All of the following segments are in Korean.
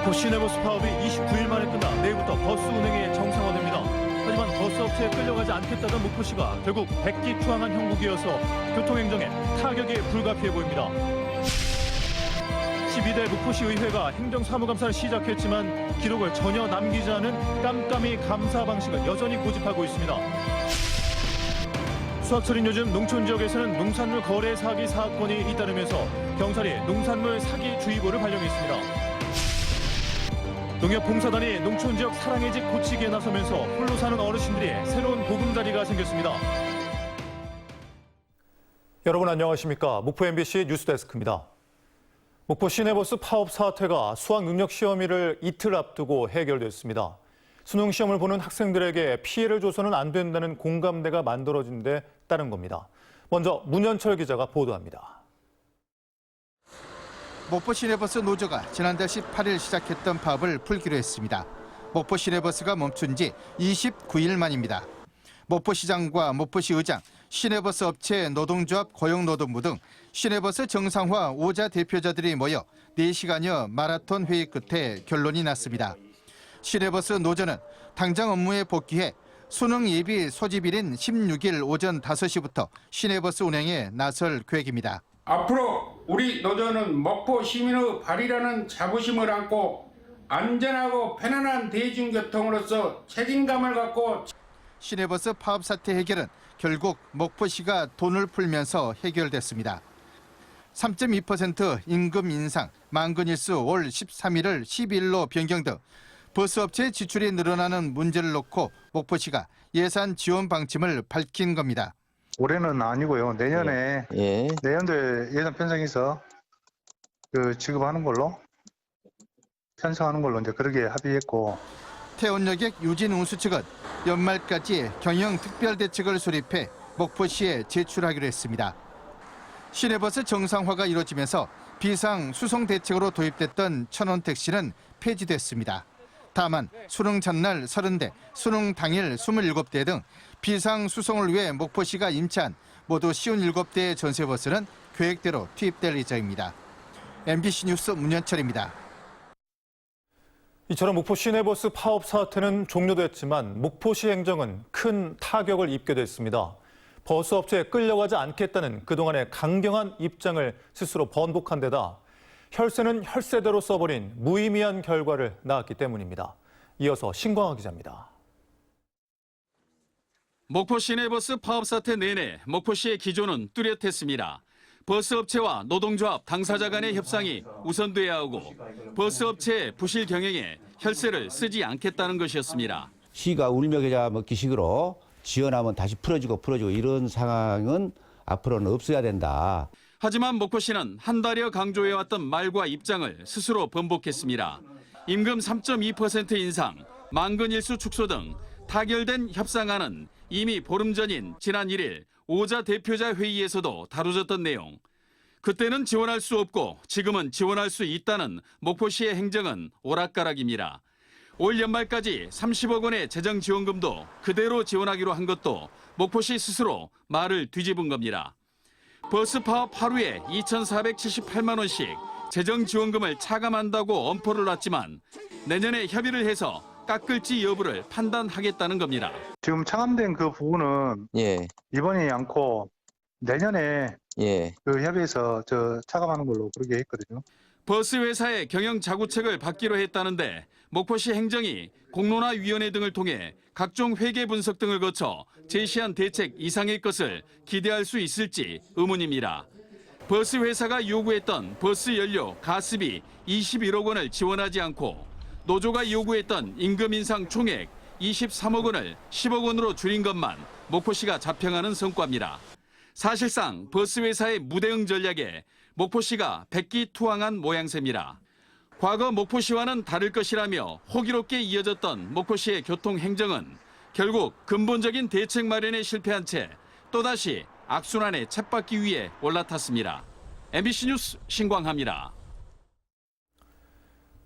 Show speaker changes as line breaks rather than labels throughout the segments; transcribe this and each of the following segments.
목포 시내버스 파업이 29일 만에 끝나 내일부터 버스 운행이 정상화됩니다. 하지만 버스 업체에 끌려가지 않겠다던 목포시가 결국 백기투항한 형국이어서 교통행정에 타격이 불가피해 보입니다. 12대 목포시 의회가 행정사무감사를 시작했지만 기록을 전혀 남기지 않은 깜깜이 감사 방식을 여전히 고집하고 있습니다. 수확철인 요즘 농촌 지역에서는 농산물 거래 사기 사건이 잇따르면서 경찰이 농산물 사기 주의보를 발령했습니다. 농협봉사단이 농촌 지역 사랑의 집 고치기에 나서면서 홀로 사는 어르신들이 새로운 보금자리가 생겼습니다. 여러분 안녕하십니까? 목포 MBC 뉴스데스크입니다. 목포 시내버스 파업 사태가 수학능력시험일을 이틀 앞두고 해결됐습니다. 수능시험을 보는 학생들에게 피해를 줘서는 안 된다는 공감대가 만들어진 데 따른 겁니다. 먼저 문현철 기자가 보도합니다.
목포 시내버스 노조가 지난달 18일 시작했던 파업을 풀기로 했습니다. 목포 시내버스가 멈춘 지 29일 만입니다. 목포시장과 목포시 의장, 시내버스 업체 노동조합 고용노동부 등 시내버스 정상화 5자 대표자들이 모여 4시간여 마라톤 회의 끝에 결론이 났습니다. 시내버스 노조는 당장 업무에 복귀해 수능 예비 소집일인 16일 오전 5시부터 시내버스 운행에 나설 계획입니다.
앞으로 우리 노조는 목포 시민의 발이라는 자부심을 안고 안전하고 편안한 대중교통으로서 책임감을 갖고
시내버스 파업 사태 해결은 결국 목포시가 돈을 풀면서 해결됐습니다. 3.2% 임금 인상, 만근일수 올 13일을 12일로 변경 등 버스업체 지출이 늘어나는 문제를 놓고 목포시가 예산 지원 방침을 밝힌 겁니다.
올해는 아니고요. 내년에 내년도에 예산 편성해서 지급하는 걸로 편성하는 걸로 이제 그렇게 합의했고.
태원여객 유진운수 측은 연말까지 경영 특별 대책을 수립해 목포시에 제출하기로 했습니다. 시내버스 정상화가 이루어지면서 비상 수송 대책으로 도입됐던 천원 택시는 폐지됐습니다. 다만 수능 전날 30대, 수능 당일 27대 등 비상 수송을 위해 목포시가 임차한 모두 57대의 전세버스는 계획대로 투입될 예정입니다. MBC 뉴스 문현철입니다.
이처럼 목포 시내버스 파업 사태는 종료됐지만 목포시 행정은 큰 타격을 입게 됐습니다. 버스 업체에 끌려가지 않겠다는 그동안의 강경한 입장을 스스로 번복한 데다 혈세는 혈세대로 써버린 무의미한 결과를 낳았기 때문입니다. 이어서 신광화 기자입니다.
목포 시내버스 파업 사태 내내 목포시의 기조는 뚜렷했습니다. 버스업체와 노동조합 당사자 간의 협상이 우선돼야 하고 버스업체의 부실 경영에 혈세를 쓰지 않겠다는 것이었습니다.
시가 울며 겨자 먹기식으로 지원하면 다시 풀어주고 이런 상황은 앞으로는 없어야 된다.
하지만 목포시는 한 달여 강조해왔던 말과 입장을 스스로 번복했습니다. 임금 3.2% 인상, 만근일수 축소 등 타결된 협상안은 이미 보름 전인 지난 1일 5자 대표자 회의에서도 다뤄졌던 내용. 그때는 지원할 수 없고 지금은 지원할 수 있다는 목포시의 행정은 오락가락입니다. 올 연말까지 30억 원의 재정 지원금도 그대로 지원하기로 한 것도 목포시 스스로 말을 뒤집은 겁니다. 버스 파업 하루에 2,478만 원씩 재정 지원금을 차감한다고 엄포를 놨지만 내년에 협의를 해서 깎을지 여부를 판단하겠다는 겁니다.
지금 차감된 그 부분은 이번이 않고 내년에 그 협의해서 차감하는 걸로 그렇게 했거든요.
버스 회사의 경영 자구책을 받기로 했다는데 목포시 행정이 공론화위원회 등을 통해 각종 회계 분석 등을 거쳐 제시한 대책 이상의 것을 기대할 수 있을지 의문입니다. 버스 회사가 요구했던 버스 연료, 가스비 21억 원을 지원하지 않고 노조가 요구했던 임금 인상 총액 23억 원을 10억 원으로 줄인 것만 목포시가 자평하는 성과입니다. 사실상 버스 회사의 무대응 전략에 목포시가 백기투항한 모양새입니다. 과거 목포시와는 다를 것이라며 호기롭게 이어졌던 목포시의 교통행정은 결국 근본적인 대책 마련에 실패한 채 또다시 악순환의 쳇바퀴 위에 올라탔습니다. MBC 뉴스 신광하입니다.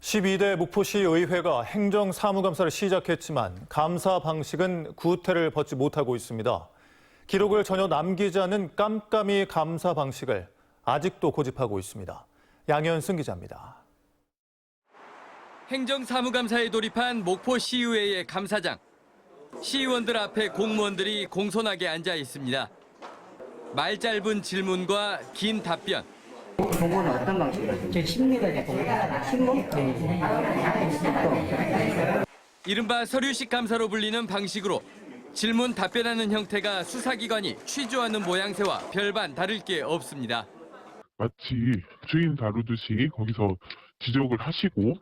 12대 목포시 의회가 행정사무감사를 시작했지만 감사 방식은 구태를 벗지 못하고 있습니다. 기록을 전혀 남기지 않는 깜깜이 감사 방식을 아직도 고집하고 있습니다. 양현승 기자입니다.
행정사무감사에 돌입한 목포시의회의 감사장. 시의원들 앞에 공무원들이 공손하게 앉아 있습니다. 말 짧은 질문과 긴 답변.
공무원은 어떤 방식으로? 저 심리를 공부하잖아. 신공?
이른바 서류식 감사로 불리는 방식으로 질문 답변하는 형태가 수사기관이 취조하는 모양새와 별반 다를 게 없습니다.
마치 주인 다루듯이 거기서 지적을 하시고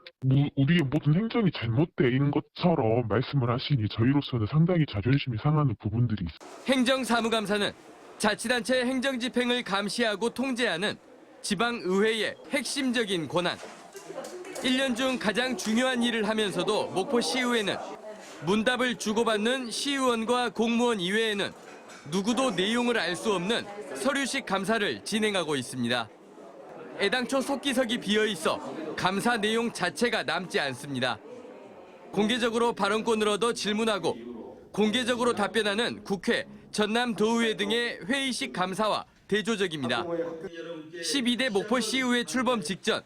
우리의 모든 행정이 잘못돼 있는 것처럼 말씀을 하시니 저희로서는 상당히 자존심이 상하는 부분들이 있습니다.
행정사무감사는 자치단체 행정집행을 감시하고 통제하는 지방의회의 핵심적인 권한. 1년 중 가장 중요한 일을 하면서도 목포시의회는 문답을 주고받는 시의원과 공무원 이외에는 누구도 내용을 알 수 없는 서류식 감사를 진행하고 있습니다. 애당초 속기석이 비어있어 감사 내용 자체가 남지 않습니다. 공개적으로 발언권을 얻어 질문하고 공개적으로 답변하는 국회, 전남도의회 등의 회의식 감사와 대조적입니다. 12대 목포시의회 출범 직전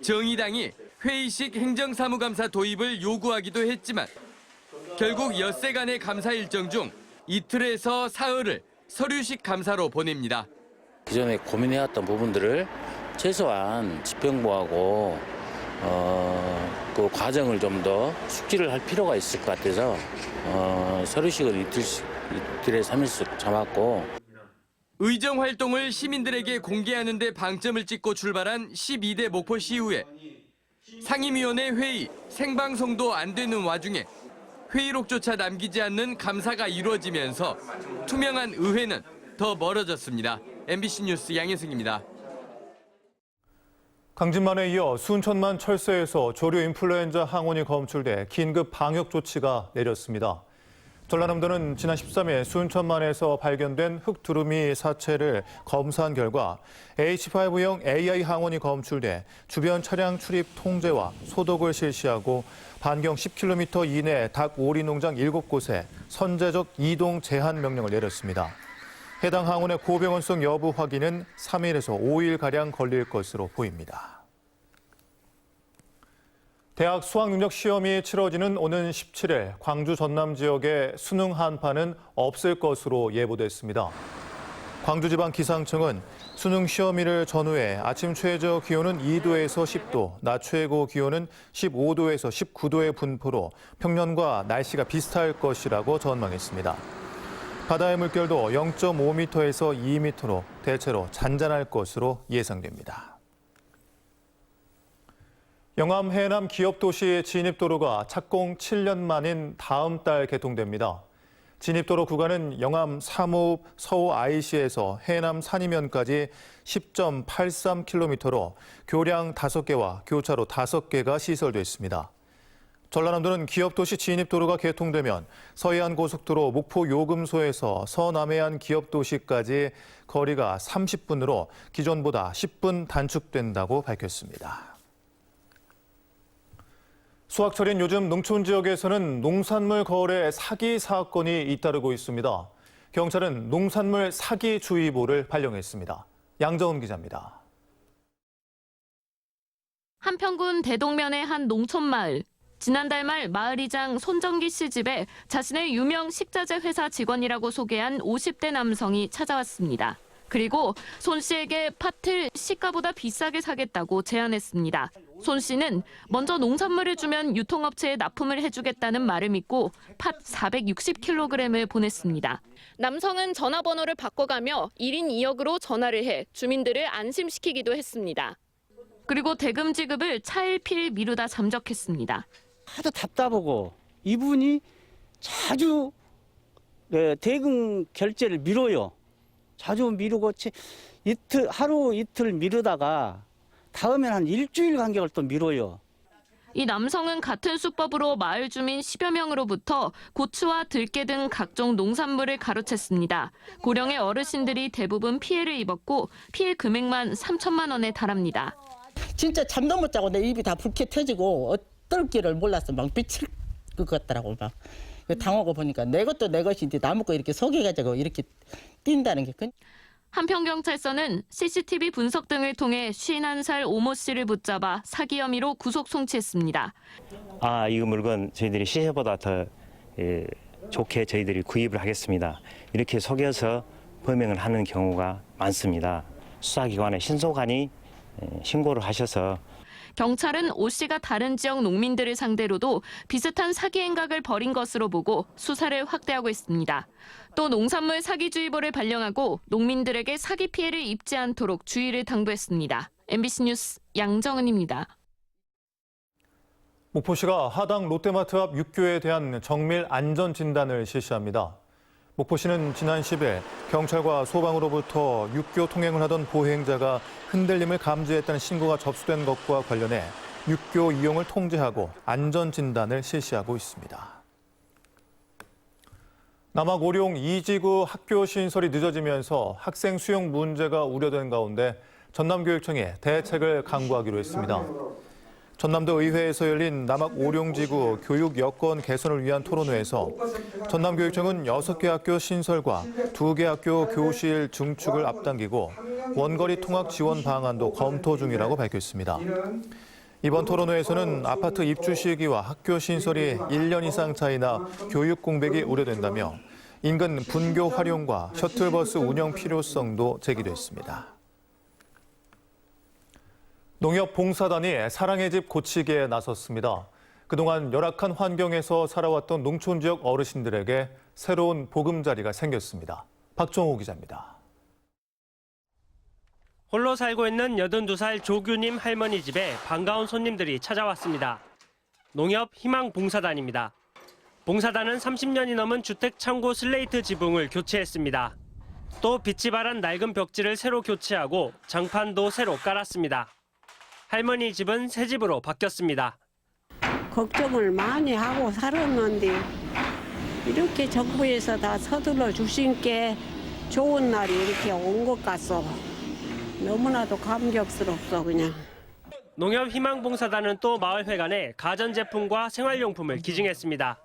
정의당이 회의식 행정사무감사 도입을 요구하기도 했지만 결국 엿새간의 감사 일정 중 이틀에서 사흘을 서류식 감사로 보냅니다.
기존에 고민해왔던 부분들을 최소한 집행부하고 그 과정을 좀 더 숙지를 할 필요가 있을 것 같아서 서류식을 이틀에 3일씩 잡았고
의정 활동을 시민들에게 공개하는 데 방점을 찍고 출발한 12대 목포시의회. 상임위원회 회의, 생방송도 안 되는 와중에 회의록조차 남기지 않는 감사가 이루어지면서 투명한 의회는 더 멀어졌습니다. MBC 뉴스 양혜승입니다.
강진만에 이어 순천만 철새에서 조류 인플루엔자 항원이 검출돼 긴급 방역 조치가 내렸습니다. 전라남도는 지난 13일 순천만에서 발견된 흑두루미 사체를 검사한 결과 H5형 AI 항원이 검출돼 주변 차량 출입 통제와 소독을 실시하고 반경 10km 이내 닭 오리 농장 7곳에 선제적 이동 제한 명령을 내렸습니다. 해당 항원의 고병원성 여부 확인은 3일에서 5일가량 걸릴 것으로 보입니다. 대학 수학능력 시험이 치러지는 오는 17일 광주 전남 지역의 수능 한파는 없을 것으로 예보됐습니다. 광주지방기상청은 수능 시험일을 전후해 아침 최저 기온은 2도에서 10도, 낮 최고 기온은 15도에서 19도의 분포로 평년과 날씨가 비슷할 것이라고 전망했습니다. 바다의 물결도 0.5m에서 2m로 대체로 잔잔할 것으로 예상됩니다. 영암 해남 기업도시 진입도로가 착공 7년 만인 다음 달 개통됩니다. 진입도로 구간은 영암 3호읍 서호 IC에서 해남 산이면까지 10.83km로 교량 5개와 교차로 5개가 시설됐습니다. 전라남도는 기업도시 진입도로가 개통되면 서해안 고속도로 목포 요금소에서 서남해안 기업도시까지 거리가 30분으로 기존보다 10분 단축된다고 밝혔습니다. 수확철인 요즘 농촌 지역에서는 농산물 거래 사기 사건이 잇따르고 있습니다. 경찰은 농산물 사기 주의보를 발령했습니다. 양정은 기자입니다.
한평군 대동면의 한 농촌 마을. 지난달 말 마을이장 손정기 씨 집에 자신의 유명 식자재 회사 직원이라고 소개한 50대 남성이 찾아왔습니다. 그리고 손 씨에게 팥을 시가보다 비싸게 사겠다고 제안했습니다. 손 씨는 먼저 농산물을 주면 유통업체에 납품을 해주겠다는 말을 믿고 팥 460kg을 보냈습니다. 남성은 전화번호를 바꿔가며 1인 2역으로 전화를 해 주민들을 안심시키기도 했습니다. 그리고 대금 지급을 차일피일 미루다 잠적했습니다.
하도 답답하고 이분이 자주 대금 결제를 미뤄요. 자주 미루고 하루 이틀 미루다가 다음엔 한 일주일 간격을 또 미뤄요.
이 남성은 같은 수법으로 마을 주민 10여 명으로부터 고추와 들깨 등 각종 농산물을 가로챘습니다. 고령의 어르신들이 대부분 피해를 입었고 피해 금액만 3천만 원에 달합니다.
진짜 잠도 못 자고 내 입이 다 붉게 터지고 어떨 길을 몰라서 막 미칠 것 같더라고. 막 당하고 보니까 내 것도 내 것인데 남의 거 이렇게 속여가지고 이렇게 뛴다는 게.
한평경찰서는 CCTV 분석 등을 통해 51살 오모 씨를 붙잡아 사기 혐의로 구속 송치했습니다.
이 물건 저희들이 시세보다 더 좋게 저희들이 구입을 하겠습니다. 이렇게 속여서 범행을 하는 경우가 많습니다. 수사기관에 신속하니 신고를 하셔서
경찰은 오 씨가 다른 지역 농민들을 상대로도 비슷한 사기 행각을 벌인 것으로 보고 수사를 확대하고 있습니다. 또 농산물 사기주의보를 발령하고 농민들에게 사기 피해를 입지 않도록 주의를 당부했습니다. MBC 뉴스 양정은입니다.
목포시가 하당 롯데마트 앞 육교에 대한 정밀 안전 진단을 실시합니다. 목포시는 지난 10일 경찰과 소방으로부터 육교 통행을 하던 보행자가 흔들림을 감지했다는 신고가 접수된 것과 관련해 육교 이용을 통제하고 안전 진단을 실시하고 있습니다. 남학 오룡 2지구 학교 신설이 늦어지면서 학생 수용 문제가 우려된 가운데 전남교육청이 대책을 강구하기로 했습니다. 전남도 의회에서 열린 남학 오룡지구 교육 여건 개선을 위한 토론회에서 전남교육청은 6개 학교 신설과 2개 학교 교실 증축을 앞당기고 원거리 통학 지원 방안도 검토 중이라고 밝혔습니다. 이번 토론회에서는 아파트 입주 시기와 학교 신설이 1년 이상 차이나 교육 공백이 우려된다며 인근 분교 활용과 셔틀버스 운영 필요성도 제기됐습니다. 농협봉사단이 사랑의 집 고치기에 나섰습니다. 그동안 열악한 환경에서 살아왔던 농촌 지역 어르신들에게 새로운 보금자리가 생겼습니다. 박정호 기자입니다.
홀로 살고 있는 82살 조규님 할머니 집에 반가운 손님들이 찾아왔습니다. 농협 희망봉사단입니다. 봉사단은 30년이 넘은 주택 창고 슬레이트 지붕을 교체했습니다. 또 빛이 발한 낡은 벽지를 새로 교체하고 장판도 새로 깔았습니다. 할머니 집은 새 집으로 바뀌었습니다.
걱정을 많이 하고 살았는데 이렇게 정부에서 다 서둘러 주신 게 좋은 날이 이렇게 온 것 같소. 너무나도 감격스럽소 그냥.
농협 희망봉사단은 또 마을회관에 가전제품과 생활용품을 기증했습니다.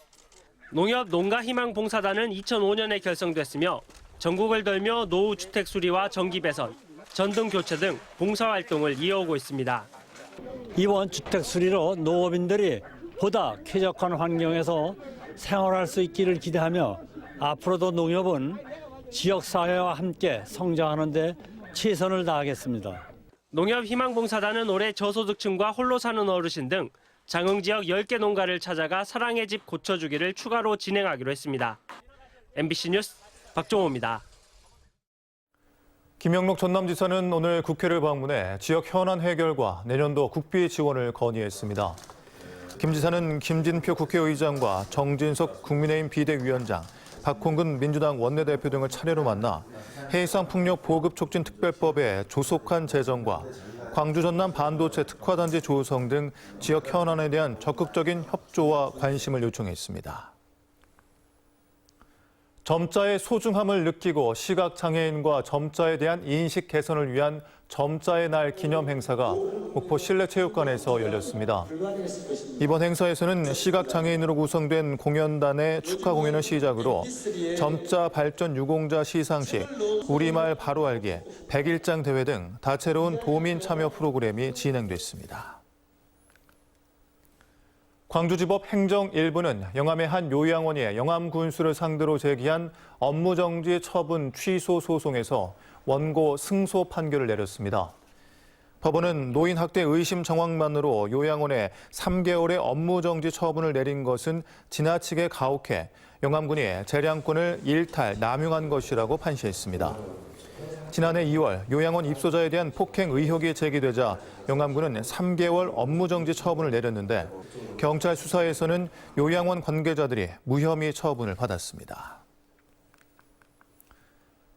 농협 농가희망봉사단은 2005년에 결성됐으며 전국을 돌며 노후 주택 수리와 전기 배선, 전등 교체 등 봉사활동을 이어오고 있습니다.
이번 주택 수리로 농업인들이 보다 쾌적한 환경에서 생활할 수 있기를 기대하며 앞으로도 농협은 지역사회와 함께 성장하는 데 최선을 다하겠습니다.
농협 희망봉사단은 올해 저소득층과 홀로 사는 어르신 등 장흥 지역 10개 농가를 찾아가 사랑의 집 고쳐주기를 추가로 진행하기로 했습니다. MBC 뉴스 박종호입니다.
김영록 전남지사는 오늘 국회를 방문해 지역 현안 해결과 내년도 국비 지원을 건의했습니다. 김 지사는 김진표 국회의장과 정진석 국민의힘 비대위원장, 박홍근 민주당 원내대표 등을 차례로 만나 해상풍력 보급 촉진 특별법의 조속한 제정과 광주 전남 반도체 특화단지 조성 등 지역 현안에 대한 적극적인 협조와 관심을 요청했습니다. 점자의 소중함을 느끼고 시각장애인과 점자에 대한 인식 개선을 위한 점자의 날 기념 행사가 목포 실내체육관에서 열렸습니다. 이번 행사에서는 시각장애인으로 구성된 공연단의 축하 공연을 시작으로 점자 발전 유공자 시상식, 우리말 바로 알기, 100일장 대회 등 다채로운 도민 참여 프로그램이 진행됐습니다. 광주지법 행정 1부는 영암의 한 요양원이 영암 군수를 상대로 제기한 업무정지 처분 취소 소송에서 원고 승소 판결을 내렸습니다. 법원은 노인 학대 의심 정황만으로 요양원에 3개월의 업무정지 처분을 내린 것은 지나치게 가혹해 영암군이 재량권을 일탈, 남용한 것이라고 판시했습니다. 지난해 2월 요양원 입소자에 대한 폭행 의혹이 제기되자 영암군은 3개월 업무정지 처분을 내렸는데 경찰 수사에서는 요양원 관계자들이 무혐의 처분을 받았습니다.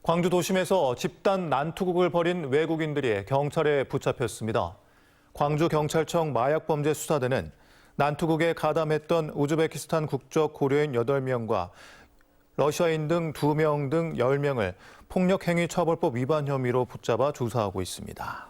광주 도심에서 집단 난투극을 벌인 외국인들이 경찰에 붙잡혔습니다. 광주경찰청 마약범죄수사대는 난투극에 가담했던 우즈베키스탄 국적 고려인 8명과 러시아인 등 2명 등 10명을 폭력행위처벌법 위반 혐의로 붙잡아 조사하고 있습니다.